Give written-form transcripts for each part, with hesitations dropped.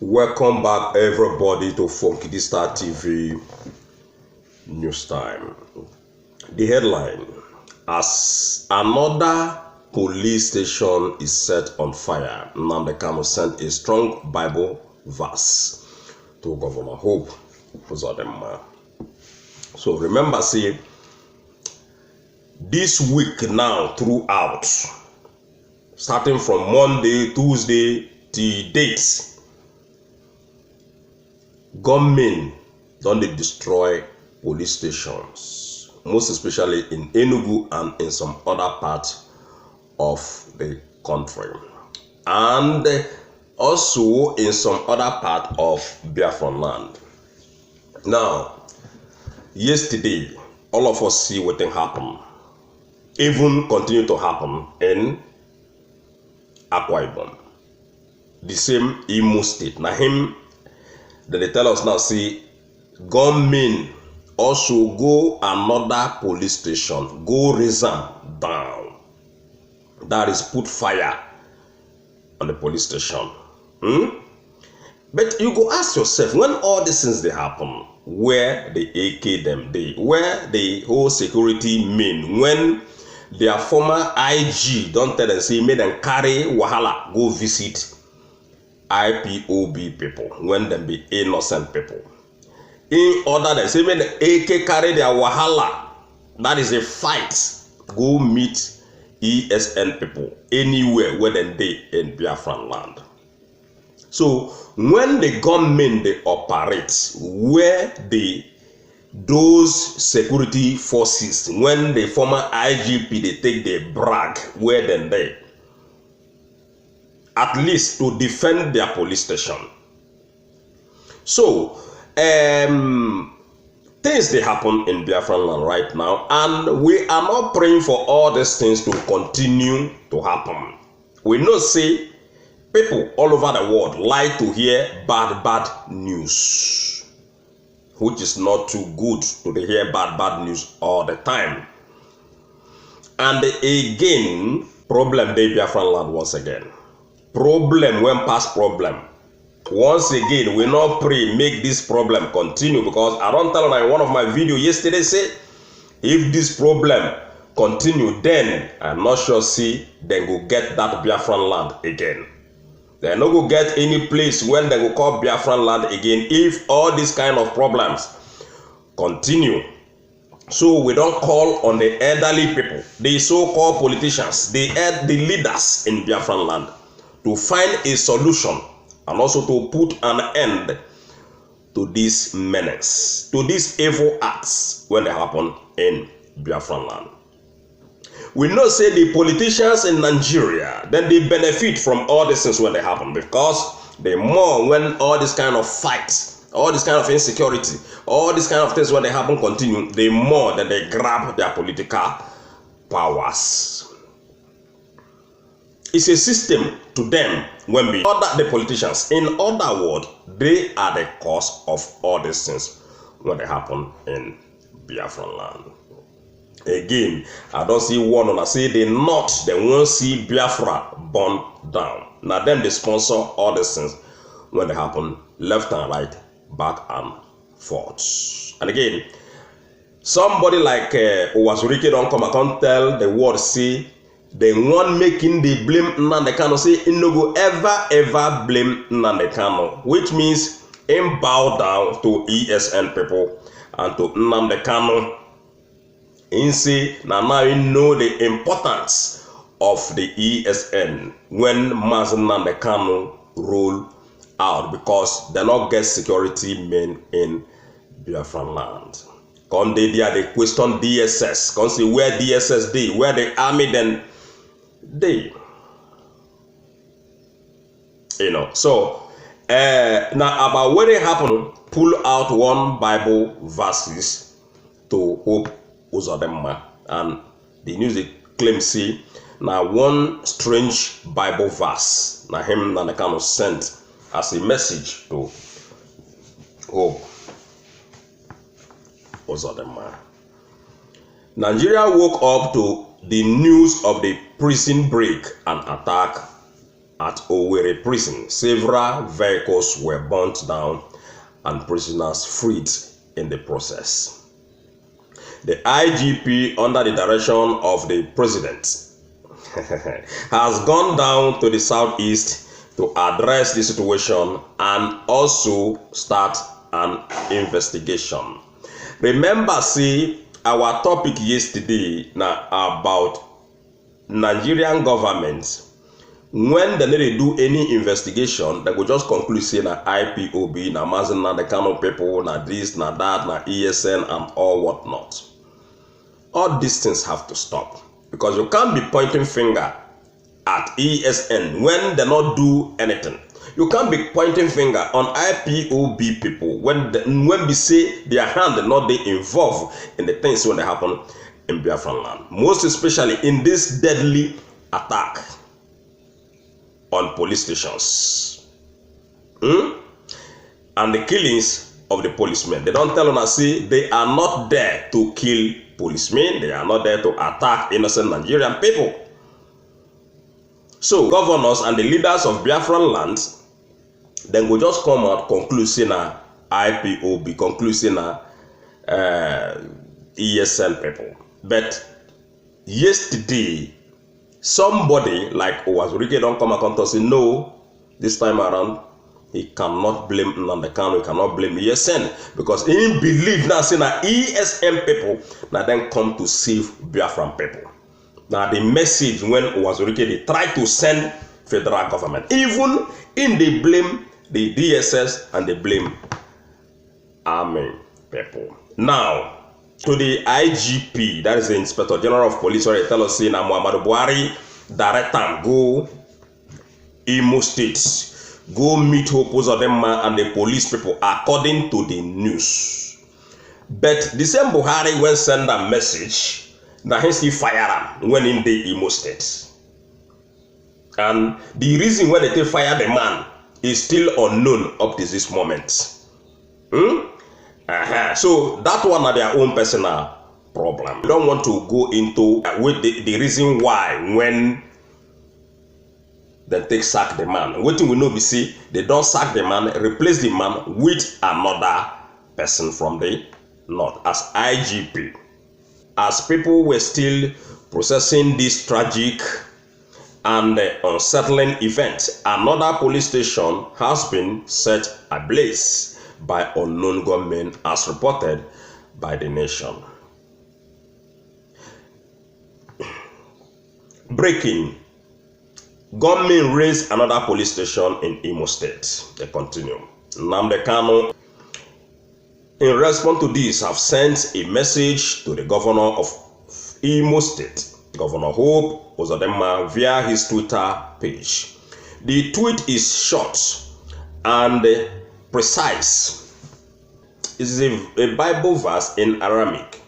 Welcome back, everybody, to Funky Star TV News Time. The headline: as another police station is set on fire, Nnamdi Kanu sent a strong Bible verse to Governor Hope Uzordinma. So remember, see, this week now throughout, starting from Monday, Tuesday till date, gunmen don't they destroy police stations, most especially in Enugu and in some other parts of the country, and also in some other part of Biafran land. Now, yesterday, all of us see what happened, even continue to happen in Akwa Ibom, the same Imo State. Now him, that they tell us now, see, gunmen also go another police station, go raise them down. That is put fire on the police station. But you go ask yourself, when all these things they happen, where the AK them they, where the whole security men, when their former IG don't tell them, say, made them carry wahala, go visit IPOB people, when them be innocent people. In order they say, when the AK carry their wahala, that is a fight, go meet ESN people anywhere where they in Biafran land. So when the gunmen they operate, where those security forces, when the former IGP they take the brag, where they at least to defend their police station. So things they happen in Biafran land right now, and we are not praying for all these things to continue to happen. We know, say, people all over the world like to hear bad news, which is not too good to hear bad news all the time. And again, problem they Biafran land once again. Problem when past problem. Once again, we not pray make this problem continue, because I don't tell you, one of my video yesterday say, if this problem continue, then I'm not sure see they go get that Biafran land again. They no go get any place when they go call Biafran land again if all these kind of problems continue. So we don't call on the elderly people, the so-called politicians, the leaders in Biafran land, to find a solution and also to put an end to this menace, to these evil acts when they happen in Biafran land. We know, say, the politicians in Nigeria, then they benefit from all these things when they happen, because the more when all this kind of fights, all this kind of insecurity, all these kind of things when they happen continue, the more that they grab their political powers. It's a system to them when we other the politicians. In other words, they are the cause of all these things when they happen in Biafran land. Again, I don't see one on I say they won't see Biafra burn down. Now them they sponsor all these things when they happen left and right, back and forth. And again, somebody like Uzordinma don't come, I can't tell the world, say, the one making the blame Nnamdi Kanu, say, he no go ever blame Nnamdi Kanu, which means him bow down to ESN people and to Nnamdi Kanu. He say, now you know the importance of the ESN when Nnamdi Kanu roll out, because they not get security men in Biafran land. Come they question DSS. Come see where DSS they, where the army then they, you know. So now about what they happen, pull out one Bible verses to Hope Uzordinma, and the news they claim, see, now one strange Bible verse now him and the kind of sent as a message to Hope Uzordinma. Nigeria woke up to the news of the prison break and attack at Owerri prison. Several vehicles were burnt down and prisoners freed in the process. The IGP, under the direction of the president, has gone down to the southeast to address the situation and also start an investigation. Remember, see, our topic yesterday now about Nigerian government. When they need to do any investigation, they will just conclude say na IPOB, na Mazi Nnamdi Kanu people, na this, na that, na ESN, and all whatnot. All these things have to stop, because you can't be pointing finger at ESN when they not do anything. You can't be pointing finger on IPOB people when we say their hand not they involved in the things when they happen in Biafran land, most especially in this deadly attack on police stations and the killings of the policemen. They don't tell us say they are not there to kill policemen, they are not there to attack innocent Nigerian people. So governors and the leaders of Biafran land then go just come out conclude say na IPOB, conclude say na ESN people. But yesterday somebody like Uzordinma don't come out and say no, this time around he cannot blame Nnamdi Kanu, he cannot blame ESN, because he believe now say na ESN people now then come to save Biafran people. Now the message when Uzordinma they try to send federal government, even in they blame the DSS and they blame army people. Now to the IGP, that is the Inspector General of Police, where they tell us say na Muhammadu Buhari direct am go Imo State, go meet Hope Uzordinma and the police people according to the news. But the same Buhari when send a message that he still fire him when in the Imo State. And the reason why they fire the man is still unknown up to this moment. So that one are their own personal problem. We don't want to go into with the reason why when they take sack the man. What we know we see they don't sack the man, replace the man with another person from the north as IGP. As people were still processing this tragic and unsettling event, another police station has been set ablaze by unknown gunmen as reported by the nation. Breaking. Gunmen raised another police station in Imo State. They continue. Nnamdi Kanu, in response to this, have sent a message to the governor of Imo State, Governor Hope Uzordinma, via his Twitter page. The tweet is short and precise. It is a Bible verse in Aramaic,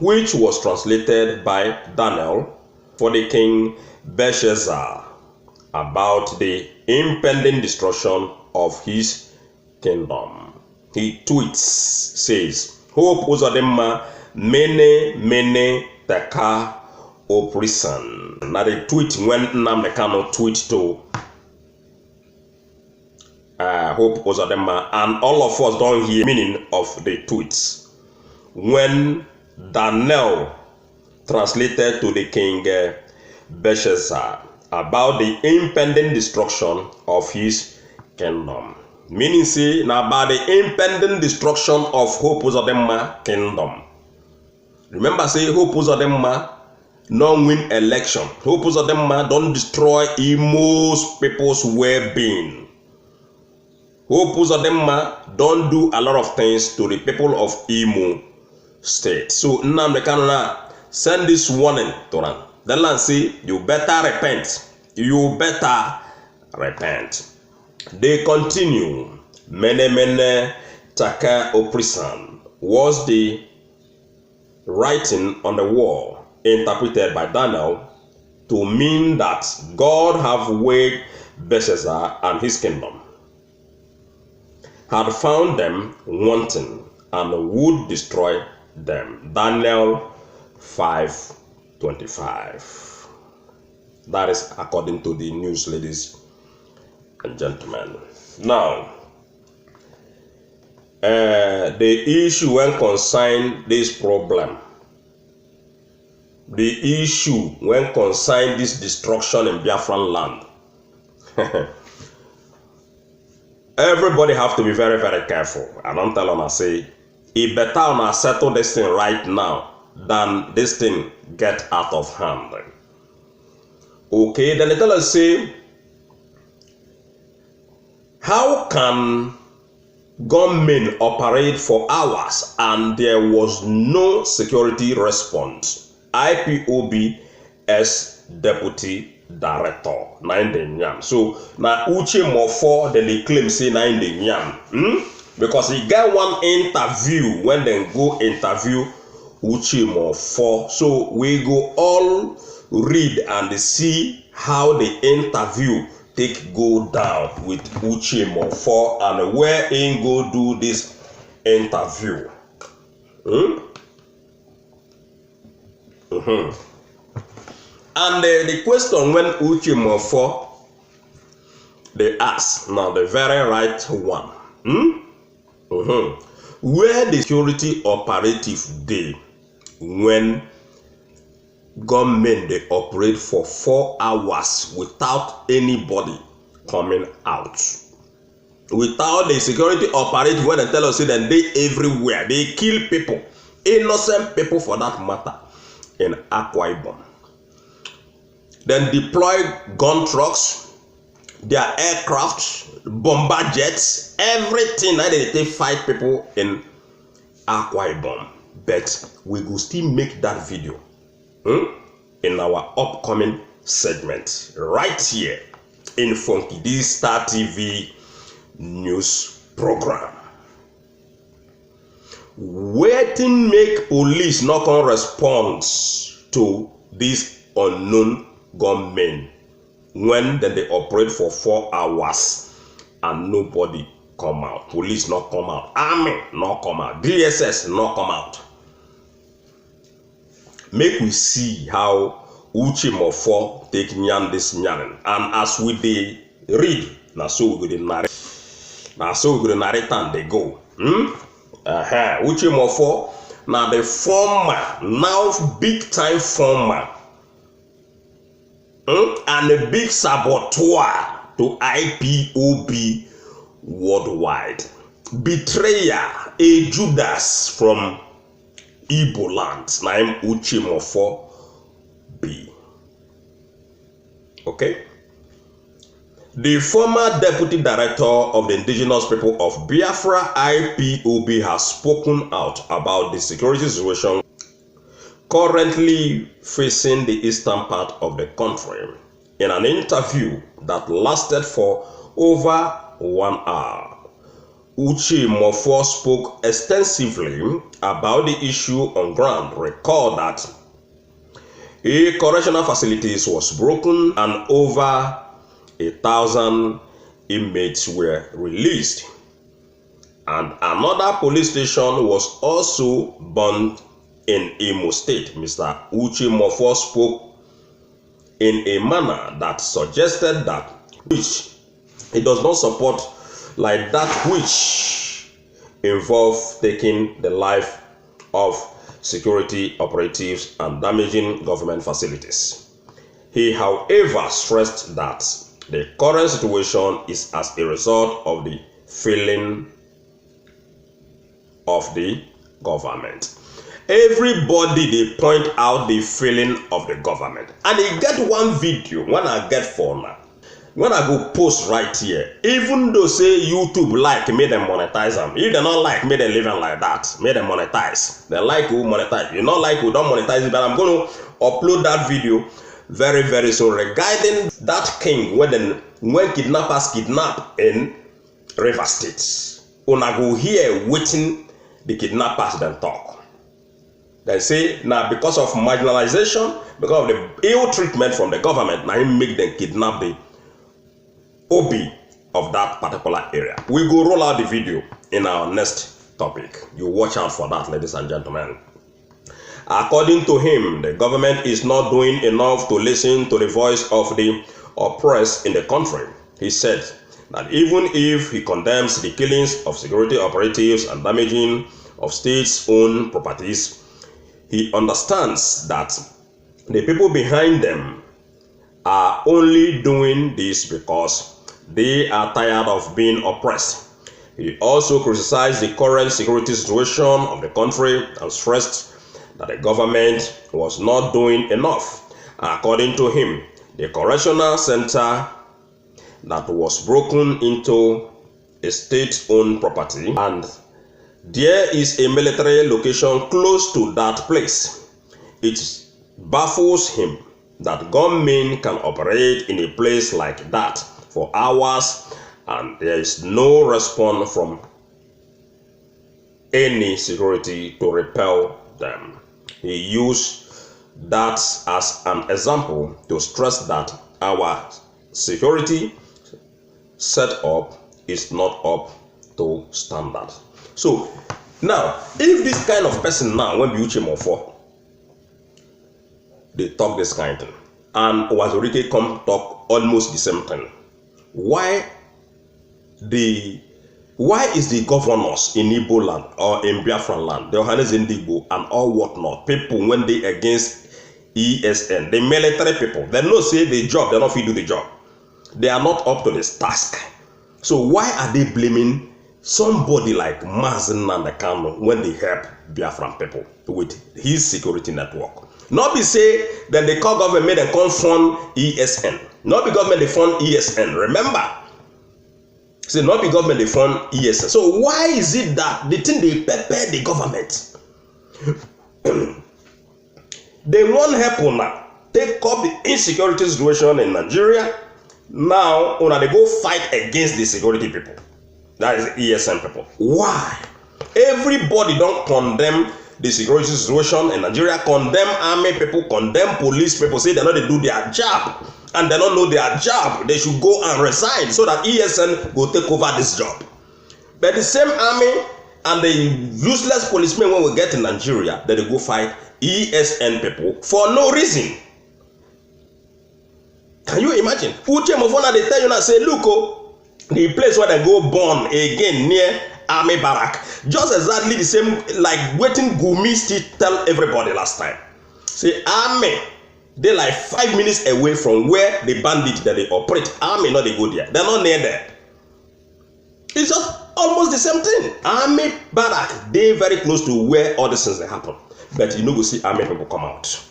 which was translated by Daniel for the king Belshazzar about the impending destruction of his kingdom. He tweets, says, Hope Uzordinma, mene teka oppression. Now the tweet when Nnamdi Kanu tweet to Hope Uzordinma, and all of us don't hear meaning of the tweets. When Daniel translated to the king Belshazzar about the impending destruction of his kingdom. Meaning say now about the impending destruction of Hope Uzordinma kingdom. Remember say Hope Uzordinma non win election. Hope Uzordinma don't destroy Imo's people's well-being. Hope Uzordinma don't do a lot of things to the people of Imo State. So Nnamdi Kanu send this warning to them. The land say you better repent. You better repent. They continue. Mene taka oppression was the writing on the wall interpreted by Daniel to mean that God have weighed Belshazzar and his kingdom, had found them wanting and would destroy them. Daniel 5:25. That is according to the news, ladies and gentlemen. Now, the issue when concern this problem, the issue when concern this destruction in Biafran land, everybody have to be very, very careful. I don't tell them, I say, it better on settle this thing right now than this thing get out of hand. Okay, then they tell us, say, how can gunmen operate for hours and there was no security response? IPOB as deputy director, Nnamdi. So now Uche Mofo they claim say Nnamdi. Because he got one interview when they go interview Uche Mofo. So we go all read and see how the interview take go down with Uche Mofo and where he go do this interview. And the question when Uche Mofo they ask, now the very right one. Where the security operative day when government they operate for 4 hours without anybody coming out, without the security operative when they tell us that they everywhere, they kill people, innocent people for that matter, in Akwa Ibom. Then deploy gun trucks, their aircraft, bomber jets, everything that they fight people in Akwa Ibom. But we will still make that video in our upcoming segment right here in Funky D Star TV news program. Waiting make police not on response to this unknown gunmen when they operate for 4 hours and nobody come out. Police not come out, army not come out, DSS not come out. Make we see how Uche Mofo take nyan this nyan, and as we dey read, na so we go dey narrate. Na so we go dey narrate and they go. Uche Mofo na the former, now big time former, and a big saboteur to IPOB worldwide. Betrayer, a Judas from Igbo land, named Uche Mofo B. Okay? The former deputy director of the indigenous people of Biafra, IPOB, has spoken out about the security situation currently facing the eastern part of the country. In an interview that lasted for over 1 hour, Uche Mofo spoke extensively about the issue on ground. Recall that a correctional facilities was broken and over 1,000 inmates were released. And another police station was also burned in Imo State. Mr. Uche Mofo spoke in a manner that suggested that which he does not support, like that which involve taking the life of security operatives and damaging government facilities. He, however, stressed that the current situation is as a result of the failing of the government. Everybody they point out the failing of the government, and they get one video when I get for now. When I go post right here, even though say YouTube like, make them monetize them. If they not like, make them live like that. Make them monetize. They like who monetize. You not like who don't monetize it, but I'm going to upload that video very, very soon regarding that king when kidnappers kidnap in River State. Una go here waiting the kidnappers then talk. They say now because of marginalization, because of the ill treatment from the government, now he make them kidnap the OB of that particular area. We go roll out the video in our next topic. You watch out for that, ladies and gentlemen. According to him, the government is not doing enough to listen to the voice of the oppressed in the country. He said that even if he condemns the killings of security operatives and damaging of state-owned properties, he understands that the people behind them are only doing this because they are tired of being oppressed. He also criticized the current security situation of the country and stressed that the government was not doing enough. According to him, the correctional center that was broken into a state-owned property, and there is a military location close to that place. It baffles him that gunmen can operate in a place like that for hours and there is no response from any security to repel them. He used that as an example to stress that our security setup is not up to standard. So now, if this kind of person now when you change for they talk this kind of thing, and Uzordinma come talk almost the same thing, why is the governors in Igbo land or in Biafran land, the Ohanes in Igbo and all whatnot, people when they against ESN, the military people, they no say the job, they not fit do the job. They are not up to this task. So why are they blaming somebody like Nnamdi Kanu when they help Biafran people with his security network? Not be say that the call government made a come fund ESN. Not the government they fund ESN. Remember, say not the government they fund ESN. So why is it that the thing they prepare the government? They won't help now take up the insecurity situation in Nigeria. Now, they go fight against the security people. That is ESN people. Why? Everybody don't condemn the security situation in Nigeria, condemn army people, condemn police people, say they know they do their job, and they don't know their job. They should go and resign so that ESN will take over this job. But the same army and the useless policemen when we get in Nigeria, they go fight ESN people for no reason. Can you imagine? Uche Mofona they tell you now, say, look, the place where they go born again near army barrack, just exactly the same like waiting Gumi still tell everybody last time. Say army, they like 5 minutes away from where the bandit that they operate. Army not they go there. They're not near there. It's just almost the same thing. Army barrack, they very close to where all the things they happen. But you know, we see army people come out.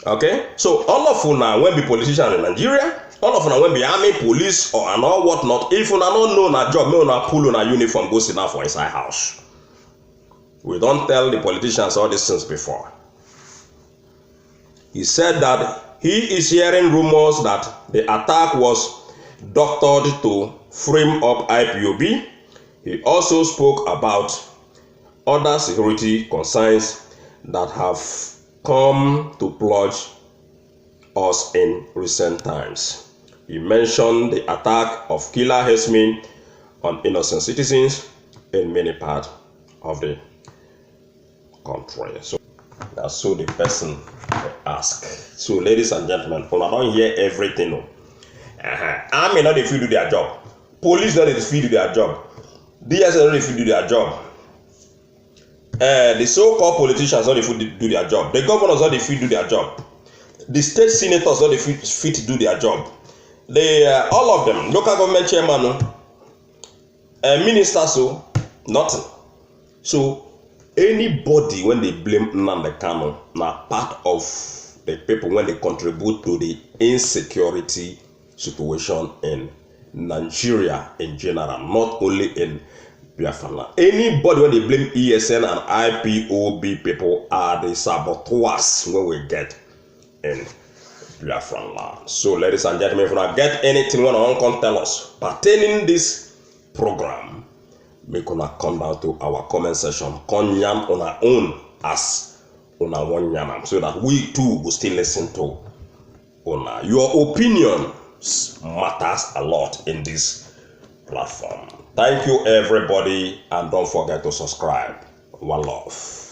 Okay, so all of you now when be politicians in Nigeria, all of you when be army, police, or and all whatnot, if you don't know na job, me una pull on a uniform, go sit down for inside house. We don't tell the politicians all these things before. He said that he is hearing rumors that the attack was doctored to frame up IPOB. He also spoke about other security concerns that have come to plague us in recent times. He mentioned the attack of killer herdsmen on innocent citizens in many parts of the country. So that's so the person asked. So ladies and gentlemen, I don't hear everything. Army not if you do their job. Police not if you do their job. DSS not if you do their job. The so-called politicians not if you do their job. The governors not if you do their job. The state senators not if you fit do their job. All of them, local government chairman, ministers, so nothing. So anybody when they blame Nnamdi Kanu, na part of the people when they contribute to the insecurity situation in Nigeria in general, not only in Biafra. Anybody when they blame ESN and IPOB people are the saboteurs when we get in Biafra land. So ladies and gentlemen, if you get anything you want to tell us pertaining this program, make una come down to our comment section, come yam on our own as una one yam, so that we too will still listen to una. Your opinion matters a lot in this platform. Thank you everybody, and don't forget to subscribe. One love.